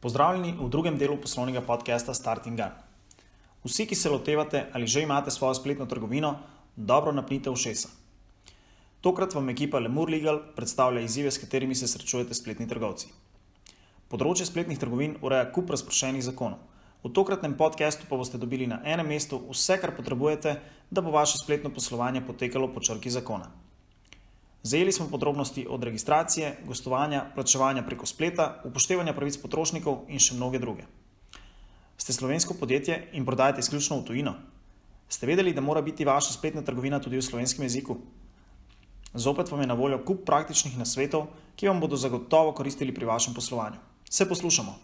Pozdravljeni v drugem delu poslovnega podcasta Start in Gun. Vsi, ki se lotevate ali že imate svojo spletno trgovino, dobro napnite ušesa. Tokrat vam ekipa Lemur Legal predstavlja izzive, s katerimi se srečujete spletni trgovci. Področje spletnih trgovin ureja kup razpršenih zakonov. V tokratnem podcastu pa boste dobili na enem mestu vse, kar potrebujete, da bo vaše spletno poslovanje potekalo po črki zakona. Zajeli smo podrobnosti od registracije, gostovanja, plačevanja preko spleta, upoštevanja pravic potrošnikov in še mnoge druge. Ste slovensko podjetje in prodajate izključno v tujino? Ste vedeli, da mora biti vaša spletna trgovina tudi v slovenskem jeziku? Zopet vam je na voljo kup praktičnih nasvetov, ki vam bodo zagotovo koristili pri vašem poslovanju. Se poslušamo!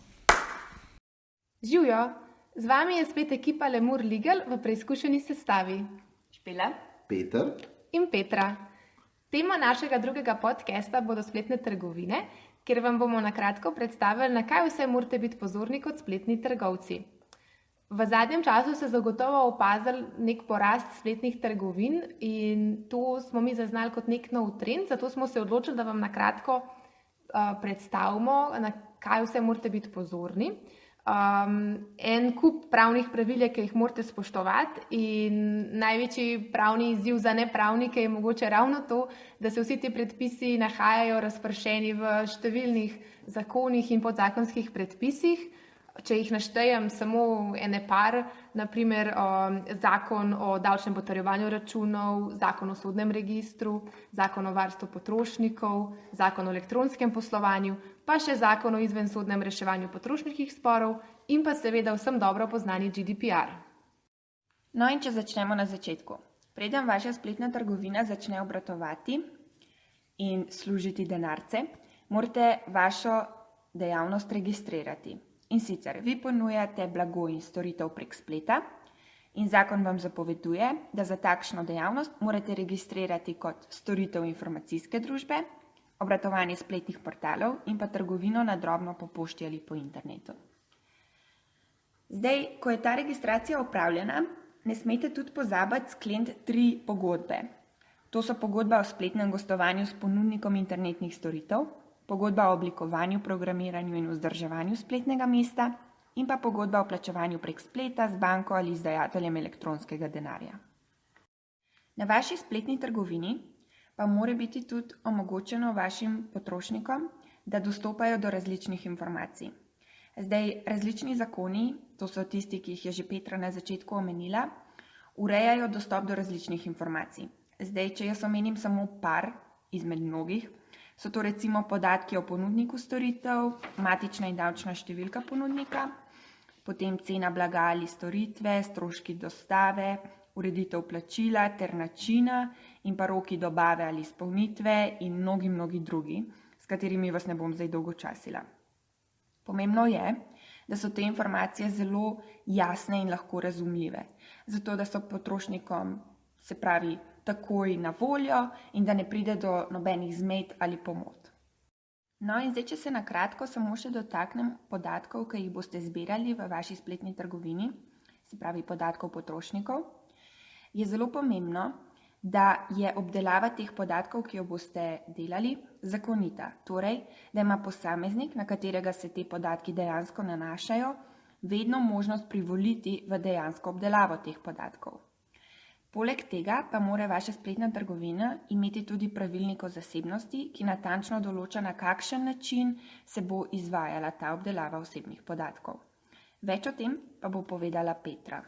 Živjo, z vami je spet ekipa Lemur Legal v preizkušeni sestavi. Špela, Peter In Petra. Tema našega drugega podcasta bodo spletne trgovine, kjer vam bomo na kratko predstavili, na kaj vse morate biti pozorni kot spletni trgovci. V zadnjem času se zagotovo opazili nek porast spletnih trgovin in to smo mi zaznali kot nek nov trend, zato smo se odločili, da vam na kratko predstavimo, na kaj vse morate biti pozorni. En kup pravnih pravil je, ki jih morate spoštovati, in največji pravni izziv za nepravnike je mogoče ravno to, da se vsi ti predpisi nahajajo razpršeni v številnih zakonih in podzakonskih predpisih. Če jih naštejem samo ene par, naprimer zakon o davčnem potrjevanju računov, zakon o sodnem registru, zakon o varstvu potrošnikov, zakon o elektronskem poslovanju, pa še zakon o izvensodnem reševanju potrošniških sporov in pa seveda vsem dobro poznani GDPR. No in če začnemo na začetku. Preden vaša spletna trgovina začne obratovati in služiti denarce, morate vašo dejavnost registrirati. In sicer, vi ponujate blago in storitev prek spleta in zakon vam zapoveduje, da za takšno dejavnost morate registrirati kot storitev informacijske družbe, obratovanje spletnih portalov in pa trgovino na drobno po pošti ali po internetu. Zdaj, ko je ta registracija opravljena, ne smete tudi pozabiti skleniti 3 pogodbe. To so pogodba o spletnem gostovanju s ponudnikom internetnih storitev, pogodba o oblikovanju, programiranju in vzdrževanju spletnega mesta in pa pogodba o plačevanju prek spleta z banko ali izdajateljem elektronskega denarja. Na vaši spletni trgovini pa mora biti tudi omogočeno vašim potrošnikom, da dostopajo do različnih informacij. Zdaj, različni zakoni, to so tisti, ki jih je že Petra na začetku omenila, urejajo dostop do različnih informacij. Zdaj, če jaz omenim samo par izmed mnogih, so to recimo podatki o ponudniku storitev, matična in davčna številka ponudnika, potem cena blaga ali storitve, stroški dostave, ureditev plačila ter načina in pa roki dobave ali izpolnitve in mnogi drugi, s katerimi vas ne bom zdaj dolgočasila. Pomembno je, da so te informacije zelo jasne in lahko razumljive, zato da so potrošnikom, se pravi, takoj na voljo in da ne pride do nobenih zmed ali pomot. No in zdaj, če se na kratko samo še dotaknem podatkov, ki jih boste zbirali v vaši spletni trgovini, se pravi podatkov potrošnikov, je zelo pomembno, da je obdelava teh podatkov, ki jo boste delali, zakonita. Torej, da ima posameznik, na katerega se te podatki dejansko nanašajo, vedno možnost privoliti v dejansko obdelavo teh podatkov. Poleg tega pa mora vaša spletna trgovina imeti tudi pravilnik o zasebnosti, ki natančno določa, na kakšen način se bo izvajala ta obdelava osebnih podatkov. Več o tem pa bo povedala Petra.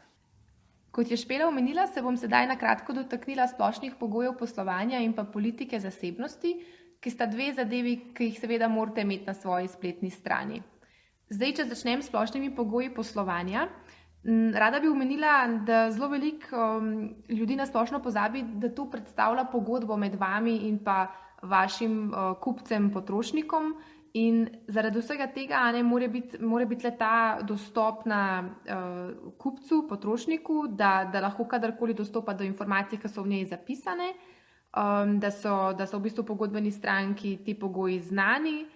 Kot je Špela omenila, se bom sedaj na kratko dotaknila splošnih pogojev poslovanja in pa politike zasebnosti, ki sta 2 zadevi, ki jih seveda morate imeti na svoji spletni strani. Zdaj, če začnem s splošnimi pogoji poslovanja, rada bi omenila, da zelo veliko ljudi na splošno pozabi, da to predstavlja pogodbo med vami in pa vašim kupcem, potrošnikom, in zaradi vsega tega mora biti le ta dostopna kupcu, potrošniku, da lahko kadarkoli dostopa do informacij, ki so v njej zapisane, da so v bistvu pogodbeni stranki ti pogoji znani.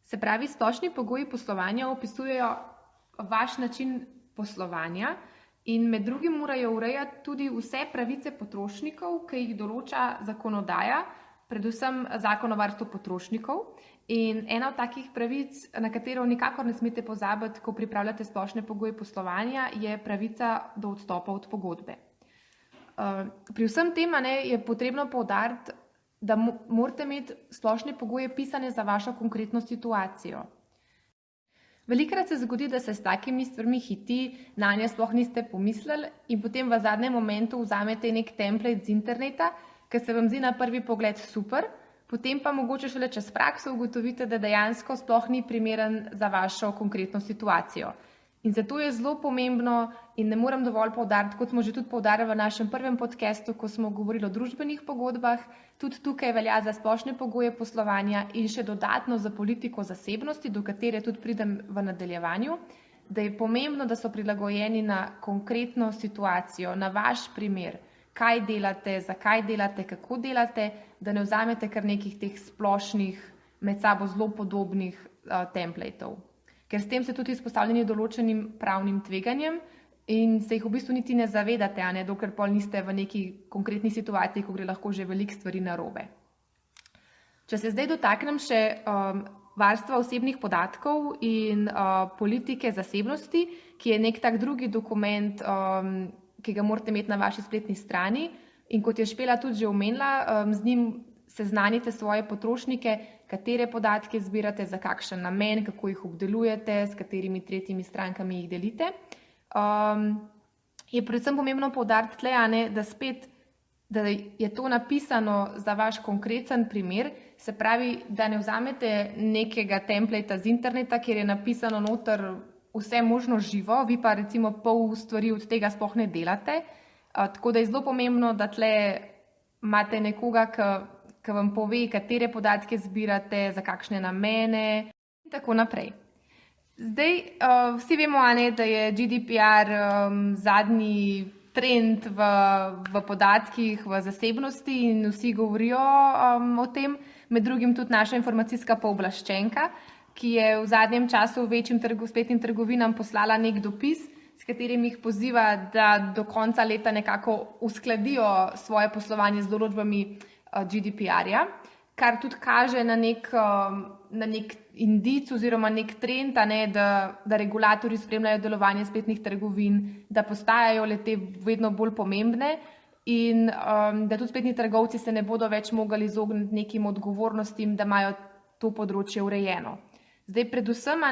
Se pravi, splošni pogoji poslovanja opisujejo vaš način poslovanja in med drugim morajo urejati tudi vse pravice potrošnikov, ki jih določa zakonodaja, predvsem Zakon o varstvu potrošnikov. In ena od takih pravic, na katero nikakor ne smete pozabiti, ko pripravljate splošne pogoje poslovanja, je pravica do odstopa od pogodbe. Pri vsem tem je potrebno poudariti, da morate imeti splošne pogoje pisane za vašo konkretno situacijo. Velikokrat se zgodi, da se s takimi stvarmi hiti, na nje sploh niste pomislili in potem v zadnjem momentu vzamete nek template z interneta, ki se vam zdi na prvi pogled super, potem pa mogoče šele čez prakso ugotovite, da dejansko sploh ni primeren za vašo konkretno situacijo. In zato je zelo pomembno in ne morem dovolj poudariti, kot smo že tudi poudarili v našem prvem podcastu, ko smo govorili o družbenih pogodbah, tudi tukaj velja za splošne pogoje poslovanja in še dodatno za politiko zasebnosti, do katere tudi pridem v nadaljevanju, da je pomembno, da so prilagojeni na konkretno situacijo, na vaš primer, kaj delate, zakaj delate, kako delate, da ne vzamete kar nekih teh splošnih, med sabo zelo podobnih templatov. Ker s tem ste tudi izpostavljeni določenim pravnim tveganjem in se jih v bistvu niti ne zavedate, dokler pol niste v neki konkretni situaciji, ko gre lahko že veliko stvari narobe. Če se zdaj dotaknem še varstva osebnih podatkov in politike zasebnosti, ki je nek tak drugi dokument, ki ga morate imeti na vaši spletni strani in kot je Špela tudi že omenila, z njim seznanite svoje potrošnike, katere podatke zbirate, za kakšen namen, kako jih obdelujete, s katerimi tretjimi strankami jih delite. Je predvsem pomembno poudariti tle, da je to napisano za vaš konkreten primer, se pravi, da ne vzamete nekega templata z interneta, kjer je napisano noter vse možno živo, vi pa recimo pol stvari od tega sploh ne delate. Tako da je zelo pomembno, da tle imate nekoga, ki vam pove, katere podatke zbirate, za kakšne namene in tako naprej. Zdaj, vsi vemo, da je GDPR zadnji trend v podatkih, v zasebnosti in vsi govorijo o tem, med drugim tudi naša informacijska pooblaščenka, ki je v zadnjem času večjim spletnim trgovinam poslala nek dopis, s katerim jih poziva, da do konca leta nekako uskladijo svoje poslovanje z določbami GDPR-ja, kar tudi kaže na nek indic oziroma nek trend, da regulatorji spremljajo delovanje spletnih trgovin, da postajajo le-te vedno bolj pomembne in da tudi spletni trgovci se ne bodo več mogli izogniti nekim odgovornostim, da imajo to področje urejeno. Zdaj, predvsem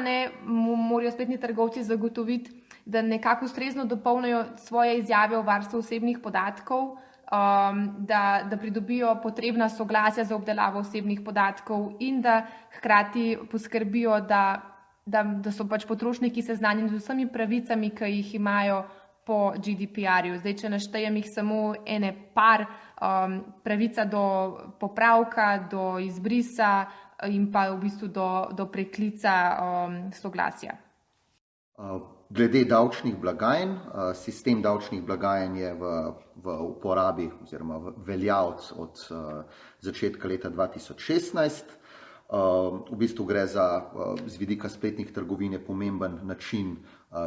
morajo spletni trgovci zagotoviti, da nekako ustrezno dopolnijo svoje izjave o varstvu osebnih podatkov, da pridobijo potrebna soglasja za obdelavo osebnih podatkov in da hkrati poskrbijo, da so pač potrošniki seznanjeni z vsemi pravicami, ki jih imajo po GDPR-ju. Zdaj, če naštejem jih samo ene par, pravica do popravka, do izbrisa in pa v bistvu do preklica soglasja. Glede davčnih blagajn, sistem davčnih blagajn je v uporabi oziroma veljav od začetka leta 2016. V bistvu gre za z vidika spletnih trgovin je pomemben način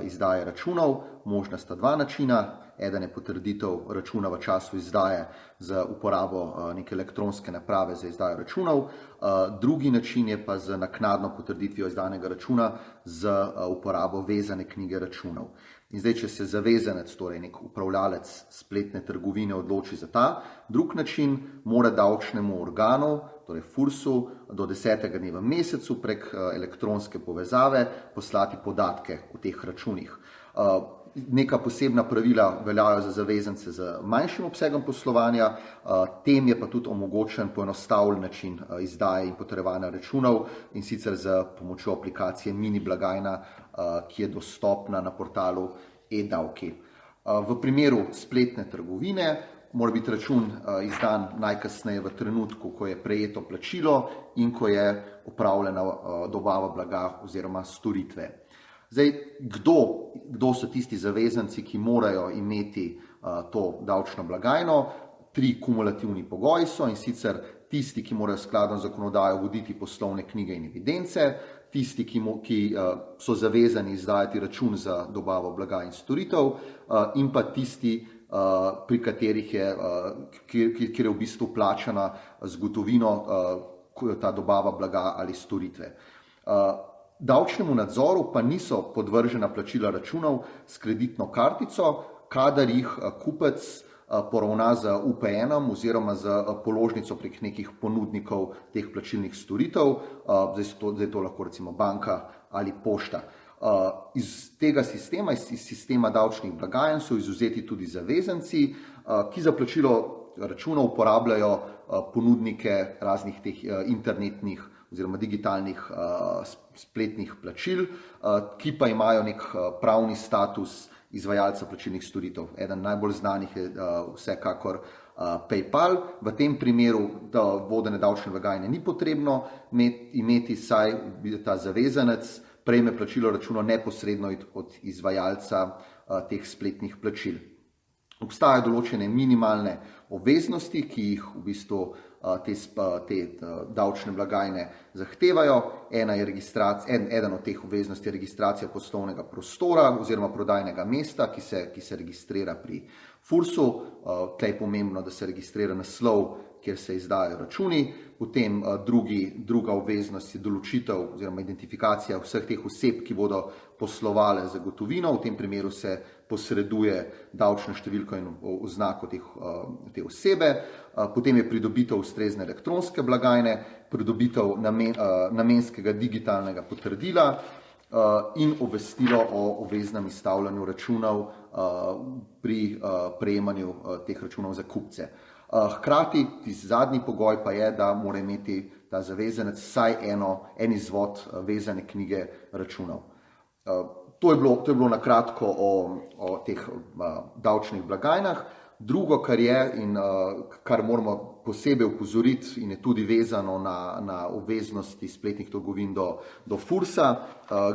izdaje računov. Možna sta dva načina. Eden je potrditev računa v času izdaje z uporabo neke elektronske naprave za izdajo računov. Drugi način je pa z naknadno potrditvijo izdanega računa z uporabo vezane knjige računov. In zdaj, če se zavezanec, torej nek upravljalec spletne trgovine odloči za ta drug način, mora davčnemu organu, torej FURS-u, do 10. dne v mesecu prek elektronske povezave poslati podatke o teh računih. Neka posebna pravila veljajo za zavezance z manjšim obsegom poslovanja, tem je pa tudi omogočen poenostavljen način izdaje in potrjevanja računov in sicer z pomočjo aplikacije Mini blagajna, ki je dostopna na portalu e-davki. V primeru spletne trgovine mora biti račun izdan najkasneje v trenutku, ko je prejeto plačilo in ko je opravljena dobava blaga oziroma storitve. Zdaj, kdo so tisti zavezanci, ki morajo imeti to davčno blagajno? 3 kumulativni pogoji so, in sicer tisti, ki morajo skladno z zakonodajo voditi poslovne knjige in evidence, tisti, ki so zavezani izdajati račun za dobavo blaga in storitev, in pa tisti, pri katerih je, kjer je v bistvu plačana z gotovino ta dobava blaga ali storitve. Davčnemu nadzoru pa niso podvržena plačila računov s kreditno kartico, kadar jih kupec poravna z UPN-om oziroma z položnico prek nekih ponudnikov teh plačilnih storitev, zdaj to lahko recimo banka ali pošta. Iz tega sistema, iz sistema davčnih blagajn so izvzeti tudi zavezanci, ki za plačilo računov uporabljajo ponudnike raznih teh internetnih oziroma digitalnih spletnih plačil, ki pa imajo nek pravni status izvajalca plačilnih storitev. Eden najbolj znanih je vsekakor PayPal. V tem primeru vodene davčne blagajne ni potrebno imeti, saj ta zavezanec prejme plačilo računa neposredno od izvajalca teh spletnih plačil. Obstajajo določene minimalne obveznosti, ki jih v bistvu te davčne blagajne zahtevajo. Eden od teh obveznosti je registracija poslovnega prostora oziroma prodajnega mesta, ki se registrira pri FURS-u. Tukaj je pomembno, da se registrira naslov, kjer se izdajo računi. Potem druga obveznost je določitev oziroma identifikacija vseh teh oseb, ki bodo poslovale z gotovino. V tem primeru se posreduje davčno številko in oznako te osebe. Potem je pridobitev ustrezne elektronske blagajne, pridobitev namenskega digitalnega potrdila in obvestilo o obveznem izstavljanju računov pri prejemanju teh računov za kupce. Hkrati, zadnji pogoj pa je, da mora imeti ta zavezanec vsaj en izvod vezane knjige računov. To je bilo na kratko o teh davčnih blagajnah. Drugo, kar je in kar moramo posebej opozoriti in je tudi vezano na obveznosti spletnih trgovin do FURS-a,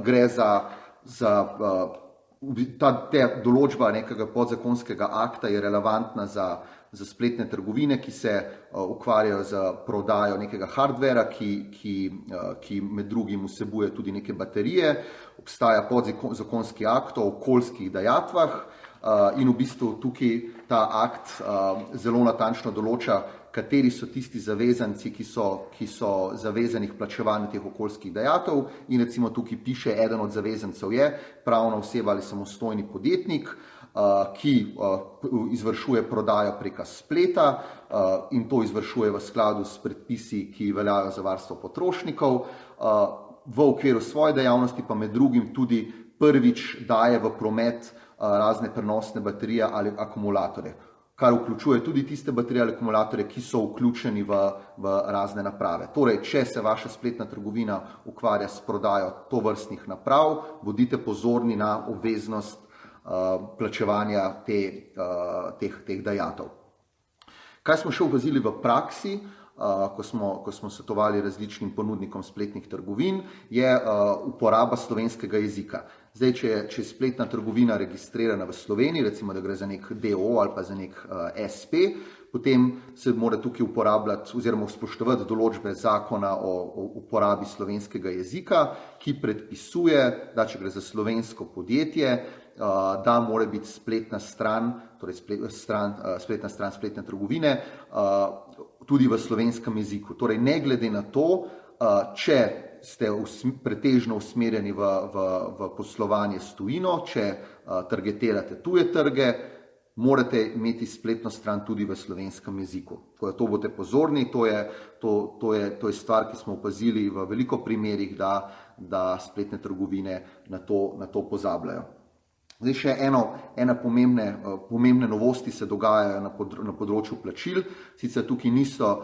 gre za določba nekega podzakonskega akta je relevantna za spletne trgovine, ki se ukvarjajo z prodajo nekega hardvera, ki med drugim vsebuje tudi neke baterije. Obstaja podzakonski akt o okoljskih dajatvah in v bistvu tukaj ta akt zelo natančno določa, kateri so tisti zavezanci, ki so zavezani k plačevanju teh okoljskih dajatev. In recimo tukaj piše, eden od zavezancev je pravna oseba ali samostojni podjetnik, ki izvršuje prodajo preka spleta in to izvršuje v skladu s predpisi, ki veljajo za varstvo potrošnikov. V okviru svoje dejavnosti pa med drugim tudi prvič daje v promet razne prenosne baterije ali akumulatorje, kar vključuje tudi tiste baterije ali akumulatorje, ki so vključeni v razne naprave. Torej, če se vaša spletna trgovina ukvarja s prodajo tovrstnih naprav, bodite pozorni na obveznost plačevanja teh dajatev. Kaj smo še opazili v praksi, ko smo svetovali različnim ponudnikom spletnih trgovin, je uporaba slovenskega jezika. Zdaj, če je spletna trgovina registrirana v Sloveniji, recimo, da gre za nek DO ali pa za nek SP, potem se mora tukaj uporabljati oziroma spoštovati določbe zakona o uporabi slovenskega jezika, ki predpisuje, da če gre za slovensko podjetje, da mora biti spletna stran spletne trgovine tudi v slovenskem jeziku. Torej, ne glede na to, če ste pretežno usmerjeni v poslovanje s tujino, če targetirate tuje trge, morate imeti spletno stran tudi v slovenskem jeziku. To boste pozorni, to je stvar, ki smo opazili v veliko primerih, da spletne trgovine na to pozabljajo. Zdaj še ena pomembne novosti se dogajajo na področju plačil. Sicer tukaj niso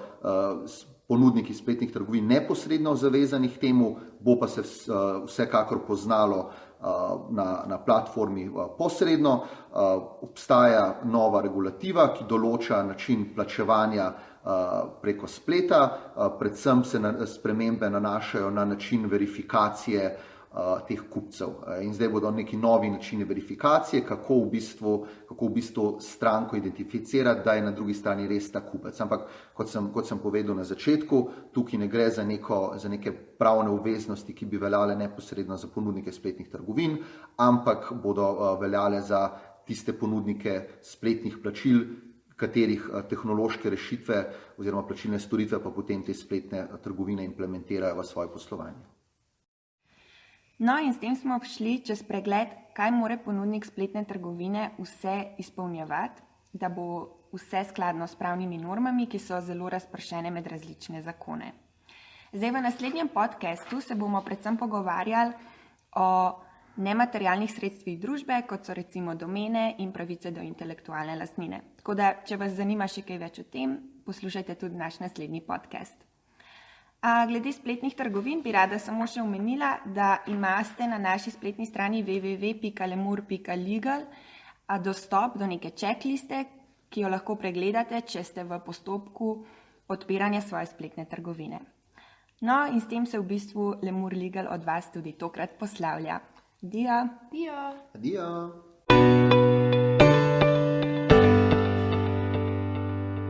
ponudniki spletnih trgovin neposredno zavezani k temu, bo pa se vsekakor poznalo na platformi posredno. Obstaja nova regulativa, ki določa način plačevanja preko spleta. Predvsem se spremembe nanašajo na način verifikacije teh kupcev. In zdaj bodo neki novi načini verifikacije, kako v bistvu stranko identificirati, da je na drugi strani res ta kupec. Ampak, kot sem povedal na začetku, tukaj ne gre za neke pravne obveznosti, ki bi veljale neposredno za ponudnike spletnih trgovin, ampak bodo veljale za tiste ponudnike spletnih plačil, katerih tehnološke rešitve oziroma plačilne storitve pa potem te spletne trgovine implementirajo v svoje poslovanje. No in s tem smo šli čez pregled, kaj mora ponudnik spletne trgovine vse izpolnjevati, da bo vse skladno s pravnimi normami, ki so zelo razpršene med različne zakone. Zdaj v naslednjem podcastu se bomo predvsem pogovarjali o nematerialnih sredstvih družbe, kot so recimo domene in pravice do intelektualne lastnine. Tako da, če vas zanima še kaj več o tem, poslušajte tudi naš naslednji podcast. Glede spletnih trgovin bi rada samo še omenila, da imate na naši spletni strani www.lemur.legal dostop do neke checkliste, ki jo lahko pregledate, če ste v postopku odpiranja svoje spletne trgovine. No in s tem se v bistvu Lemur Legal od vas tudi tokrat poslavlja. Adijo! Dio! Adijo!